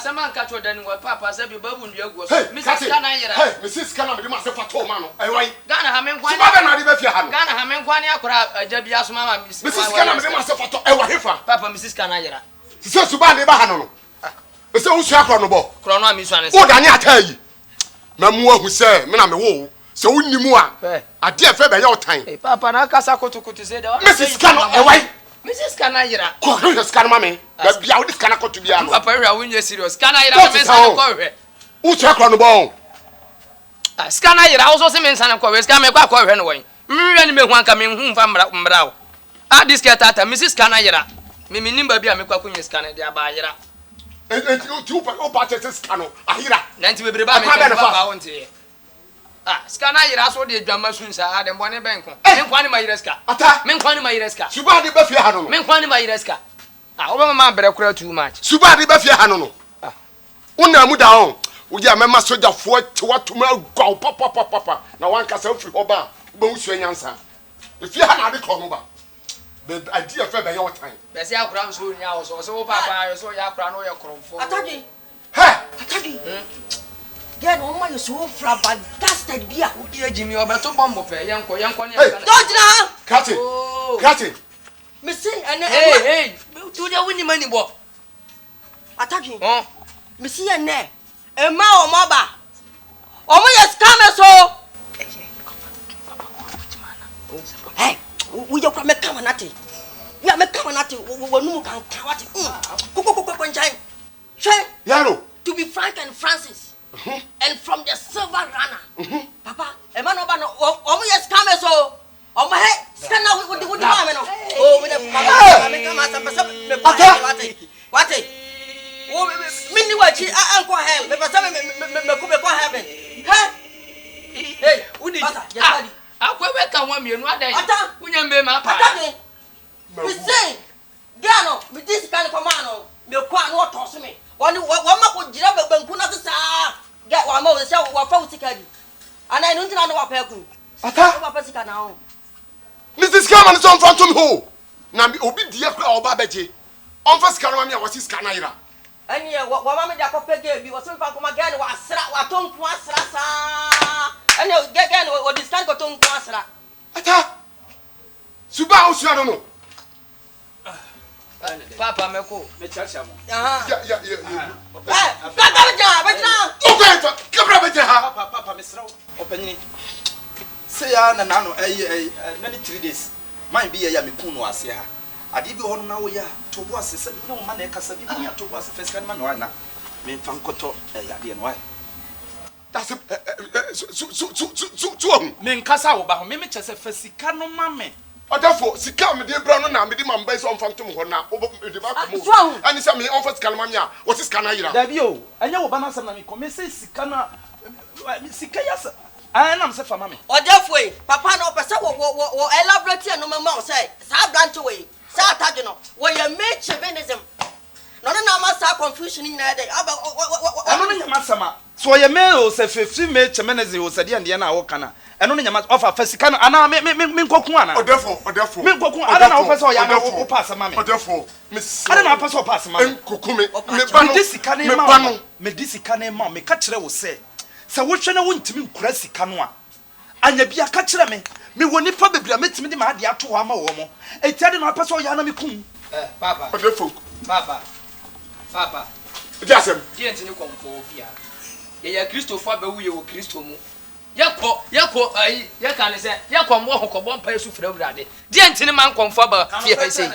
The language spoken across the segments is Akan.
asema nkacho dani wa papa sabi babu ndu agu so Mrs. Kana yira hey Mrs. Kana me de ma se fato ma no why Ghana ha men kwani Suba na de be fie ha no Ghana ha men kwani akora ajabi asoma ma Mrs. Kana me de ma se fato why hefa papa Mrs. Kana yira se suba ne ba ha no se wo sua kro no bo kro no ami so ane wo dani atayi na mu ahu se me na me wo se wonnimu a ade afa be ye otan papa na kasa kotokoto se de Mrs. Kana why Mrs. Kana yira ko Mrs. Kana mame da bia wo dis Kana koto bia no papa we wunye serious Kana yira me mensa ko hwe wo sua kro no bo Kana yira wo so se mensa ko hwe ska me kwa ko hwe no wen mwe ni me hu anka me hu mfa mbrawo this get tata Mrs. Kana yira me nimba bia me kwa kunye Kana dia ba yira tu pa chese Kana ahira nanti bebre ba me papa wonte Kana yira so de dwama sunsa ade mbone benko men kwani ma yira ska men kwani ma yira ska suba de ba fie ha no men kwani ma yira ska oba ma bere kura too much suba de ba fie ha no una mu da on wo ya mema soja fo watuma gwa papa na wan kasa ofri oba bo usu nyansa e fie ha na de ko no ba the idea fe be your time be se akura so nya wo so papa so ya akura no ye kromfo Atadwe Atadwe get on my so fra bad dusted bia ye jimi obeto bombo fe yenko ne dodra kati me say ene hey tu de woni mani bo Atadwe me see ene e ma o mo ba o mo yes come so hey we you come come nati ya me come nati wonu kan kawati ko njai yaro to be frank and Francis and from the silver runner papa e ma no ba no o mo yes come so o mo he scanner with the ma me no oh me papa me come asa pesa me what oh me ni wachi anko hell me pesa me ko heaven hey uni akwewe ka wa mienu adan unya mbe ma pa we say gano me this kind of man no me kwa no to so me woni wa ma ko jira banku na sa get wa ma we say wa fa utika di ana no ntina no wa pa ku wa pa sika na o Mrs. Kama so mfa to me ho na obi die kra oba beje on fa sika no ma wa sika na ira ani wa ma me da ko pege bi wa so mfa ko ma gano wa asra wa tonku asra sa ani gano wa discount ko tonku asra suba o sua no papa meko me chacha mo ya bajna okay to kabra beje ha papa mesrawo opanyi se ya na nano na ni 3 days man bi ya me kunu ase ha ade bi ho no na wo ya to bo ase se bi na wo ma na kasa bi na to bo ase first kan ma no na me fan koto ya de no why that's me nkasa wo ba ho me chese fasika no ma me odafo sika me de bra no na me di mamba so mfa ntom ho na de ba ko ani se me on fa sika no ma me a what is kana yira da bi o anya wo ba na sam na me ko me se sika na sika yasa ana me se fa ma me odafo papa na opese wo elaborate no ma o say sa branch we sa Atadwe no wo ye make chauvinism no ma sa confusion in na dey eno no nyama sama so ye me o se 50 me chemenezi o se de na wo kana eno no nyama ofa fasika no ana me nkoku ana odafo me nkoku ana na wo pese o ya na wo pass ma me odafo miss ana na pese o pass ma me nkoku me ba no me ba no me disika na ma me ka kire wo se wo hwe na wo ntimi nkura sika no a anya bia ka kire me woni pa bebia metimi de ma ade ato ho ama wo mo etiade na pese o ya na me kum papa odafo papa jasem die ntini komfo fia ye Christopher abawuye wo Christo mu yako ai yakane se yako mo hokobo mpa yesu fra wurade die ntini man komfo ba fia ha sei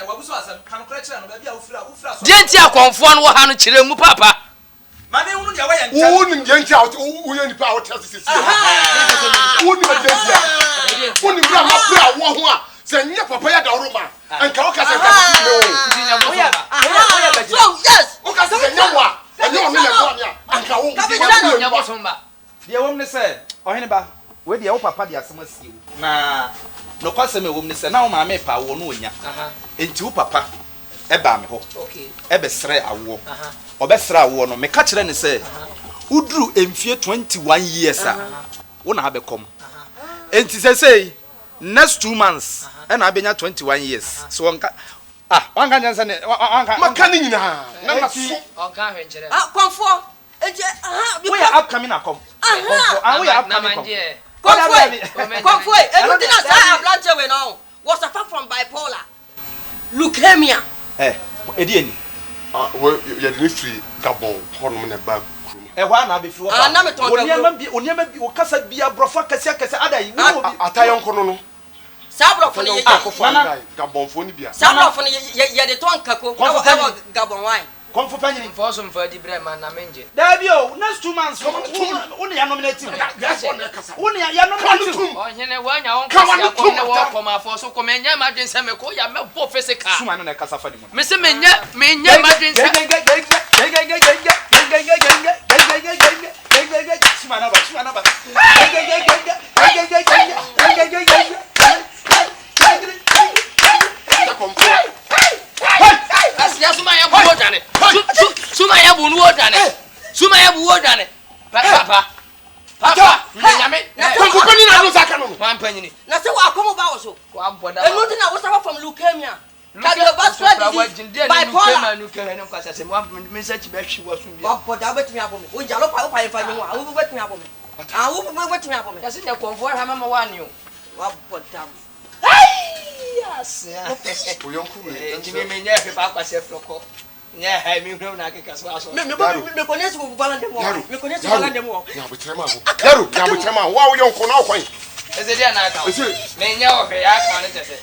die ntini akomfo no wo ha no kire mu papa mane unu dia wa ya ntia wo nim die ntia wo ye nipa wo test sisi wo nim die ntia wo nim bra ma bra wo ho a se nya papa ya da oroma anka wo ka se ka si me wo ntinya mo so yes wo ka se nya wa enyo no le bo nya anka wo nya bo somba die wo ne se ohene ba we die wo papa dia asem asie na no kwase me wo ne se na wo ma me pa wo no onya enti wo papa e ba me ho okay e be sere awo obesra awo no me ka kire ne se uduru emfie 21 years a wo na ha be kom enti se next 2 months and I been 21 years so One can answer it. Macanina. Never see. Comfort. We are upcoming. And we are upcoming. Comfort. Everything I have learned now was suffer from bipolar. Leukemia. Edieni. You didn't free Gabon, Hormone in a bag. Ewana be flu. Ah, na me ton. Onyema bi o kasa bia brofa kase ada yi. Atayon kono no. Sabro fo ye Gabon fo ni bia. Sabro fo ye de ton kako. Gabon wine. Come for penny. For some for the bread man na menje. Dabio, next 2 months from only ya nominate him. Only ya nominate him. Oh, nyene wanya on kasa ko ne wo koma for so ko menya madwen se me ko ya me bo physical. Suma no na kasa fa di mo. Me se menya madwen se. Suma na ba. Suma ya bu wodane. Papa. Nyame. Ko ni na no saka no. Wan panyini. Na se wa komo ba wo so. Wa boda. E no tin na wo suffer from leukemia. Cardiovascular disease. Bipolar. Leukemia no kwasa se mo message be hwi wo so bia. Wa boda betimi abomi. O jalo pa fa mi ho. A wo betimi abomi. A wo betimi abomi. Ya se ne konfor ha mama wani o. Wa boda. Yes. O yonku we. Ndimi menya fe pa kwase floko. Yeah, I mean, no, I can't swallow. Me connais vous parlez de moi. Me connais vous parlez de moi. Ya betrema ho. Yaru, ya betrema. Wa wo yonko na okwan. Eze dia na aka. Me nya o fe ya ka ne tese.